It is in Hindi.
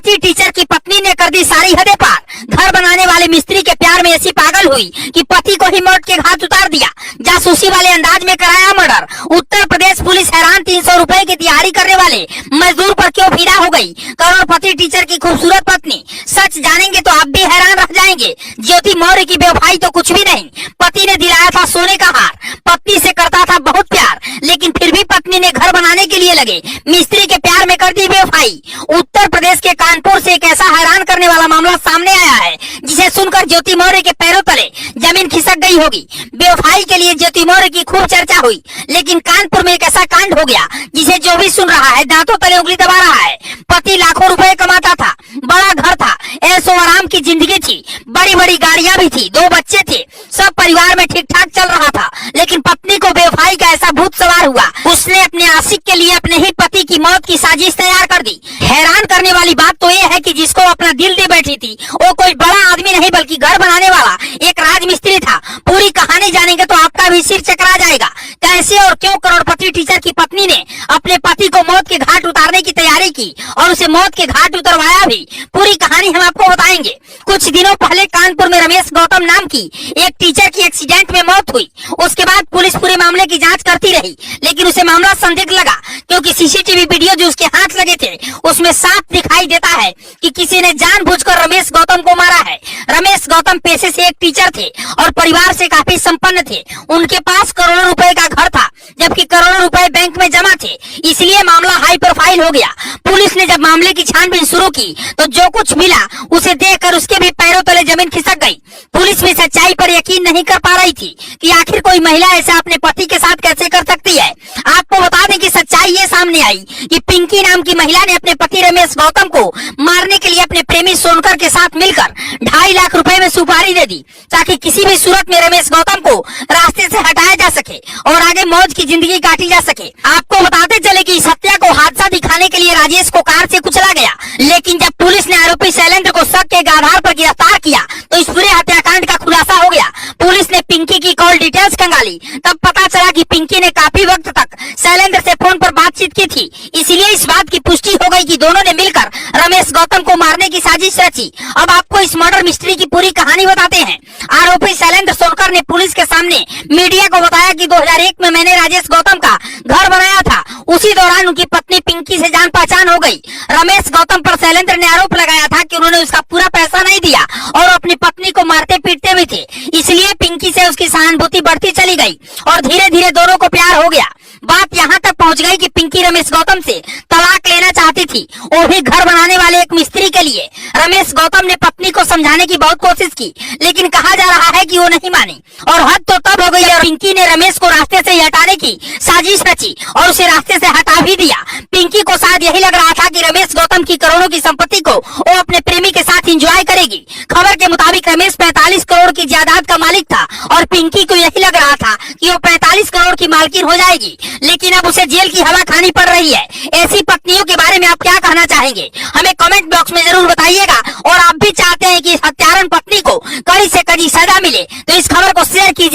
पति टीचर की पत्नी ने कर दी सारी हदें पार। घर बनाने वाले मिस्त्री के प्यार में ऐसी पागल हुई कि पति को ही मौत के घाट उतार दिया। जासूसी वाले अंदाज में कराया मर्डर। उत्तर प्रदेश पुलिस हैरान, 300 रुपए की तैयारी करने वाले मजदूर पर क्यों फिदा हो गई करोड़पति टीचर की खूबसूरत पत्नी। सच जानेंगे तो आप भी हैरान रह जाएंगे। ज्योति मौर्य की बेवफाई तो कुछ भी नहीं। पति ने दिलाया था सोने का हार, पत्नी से करता था बहुत प्यार, लेकिन फिर भी पत्नी ने घर बनाने के लिए लगे मिस्त्री के प्यार में कर दी बेवफाई। उत्तर प्रदेश के कानपुर से एक ऐसा हैरान करने वाला मामला सामने आया है जिसे सुनकर ज्योति मौर्य के पैरों तले जमीन खिसक गई होगी। बेवफाई के लिए ज्योति मौर्य की खूब चर्चा हुई, लेकिन कानपुर में एक ऐसा कांड हो गया जिसे जो भी सुन रहा है दांतों तले उंगली दबा रहा है। पति लाखों रुपए कमाता था, बड़ा घर था, ऐशो आराम की जिंदगी थी, बड़ी बड़ी गाड़ियां भी थी, 2 बच्चे थे, सब परिवार में ठीक ठाक चल रहा था। लेकिन पत्नी को बेवफाई का ऐसा भूत सवार हुआ, उसने अपने आशिक के लिए अपने ही पति की मौत की साजिश तैयार कर दी। हैरान करने वाली बात तो ये है कि जिसको अपना दिल दे बैठी थी वो कोई बड़ा आदमी नहीं बल्कि घर बनाने वाला एक राजमिस्त्री था। पूरी कहानी जानेंगे तो आपका भी सिर चकरा जाएगा। कैसे और क्यों करोड़पति टीचर की पत्नी ने अपने पति को मौत के घाट उतारने की तैयारी की और उसे मौत के घाट उतरवाया भी, पूरी कहानी हम आपको बताएंगे। कुछ दिनों पहले कानपुर में रमेश गौतम नाम की एक टीचर की एक्सीडेंट में मौत हुई। उसके बाद पुलिस पूरे मामले की जांच करती रही, लेकिन उसे मामला संदिग्ध लगा क्योंकि सीसीटीवी वीडियो जो उसके हाथ लगे थे उसमें साफ दिखाई देता है कि किसी ने जानबूझकर रमेश गौतम को मारा है। रमेश गौतम पेशे से एक टीचर थे और परिवार से काफी संपन्न थे। उनके पास करोड़ों रुपए का घर था, जबकि करोड़ों रुपए बैंक में जमा थे, इसलिए मामला हाई प्रोफाइल हो गया। पुलिस ने जब मामले की छानबीन शुरू की तो जो कुछ मिला उसे देखकर उसके भी पैरों तले जमीन खिसक गई। पुलिस भी सच्चाई पर यकीन नहीं कर पा रही थी कि आखिर कोई महिला ऐसा अपने पति के साथ कैसे कर सकती है। आपको बता दें कि सच्चाई ये सामने आई कि पिंकी नाम की महिला ने अपने पति रमेश गौतम को मारने के लिए अपने प्रेमी सोनकर के साथ मिलकर 2.5 लाख रुपए में सुपारी दे दी ताकि किसी भी सूरत में रमेश गौतम को रास्ते से हटाया जा सके और आगे मौज की जिंदगी काटी जा सके। आपको बताते चले कि इस हत्या को हादसा दिखाने के लिए राजेश को कार से कुचला गया, लेकिन जब पुलिस ने आरोपी शैलेंद्र को शक के आधार पर गिरफ्तार किया तो इस पूरे हत्याकांड का खुलासा हो गया। पुलिस ने पिंकी की कॉल डिटेल्स खंगाली, तब पता चला कि पिंकी ने काफी वक्त तक शैलेंद्र से फोन पर बातचीत की थी। इसलिए इस बात की पुष्टि हो गई कि दोनों ने मिलकर रमेश गौतम को मारने की साजिश रची। अब आपको इस मर्डर मिस्ट्री की पूरी कहानी बताते हैं। आरोपी शैलेंद्र सोनकर ने पुलिस के सामने मीडिया को बताया कि 2001 में मैंने राजेश गौतम का घर बनाया था। उसी दौरान उनकी पत्नी पिंकी से जान पहचान हो गई। रमेश गौतम पर शैलेंद्र ने आरोप लगाया था कि उन्होंने उसका पूरा पैसा नहीं दिया और अपनी पत्नी को मारते पीटते भी थे, इसलिए पिंकी से उसकी सहानुभूति बढ़ती चली गई और धीरे धीरे दोनों को प्यार हो गया। बात यहाँ तक पहुँच गई कि पिंकी रमेश गौतम से तलाक लेना चाहती थी, वो भी घर बनाने वाले एक मिस्त्री के लिए। रमेश गौतम ने पत्नी को समझाने की बहुत कोशिश की, लेकिन कहा जा रहा है कि वो नहीं मानी और हद तो तब हो गई और पिंकी ने रमेश को रास्ते से हटाने की साजिश रची और उसे रास्ते से हटा भी दिया। पिंकी को शायद यही लग रहा था कि रमेश गौतम की करोड़ों की संपत्ति को वो अपने प्रेमी के साथ एंजॉय करेगी। खबर के मुताबिक रमेश 45 करोड़ की जायदाद का मालिक था और पिंकी को यही लग रहा था कि वो 45 करोड़ की मालकिन हो जाएगी, लेकिन अब उसे जेल की हवा खानी पड़ रही है। ऐसी पत्नियों के बारे में आप क्या कहना चाहेंगे, हमें कमेंट बॉक्स में जरूर बताइएगा। और आप भी चाहते हैं कि हत्यारन पत्नी को कड़ी से कड़ी सजा मिले तो इस खबर को शेयर कीजिए।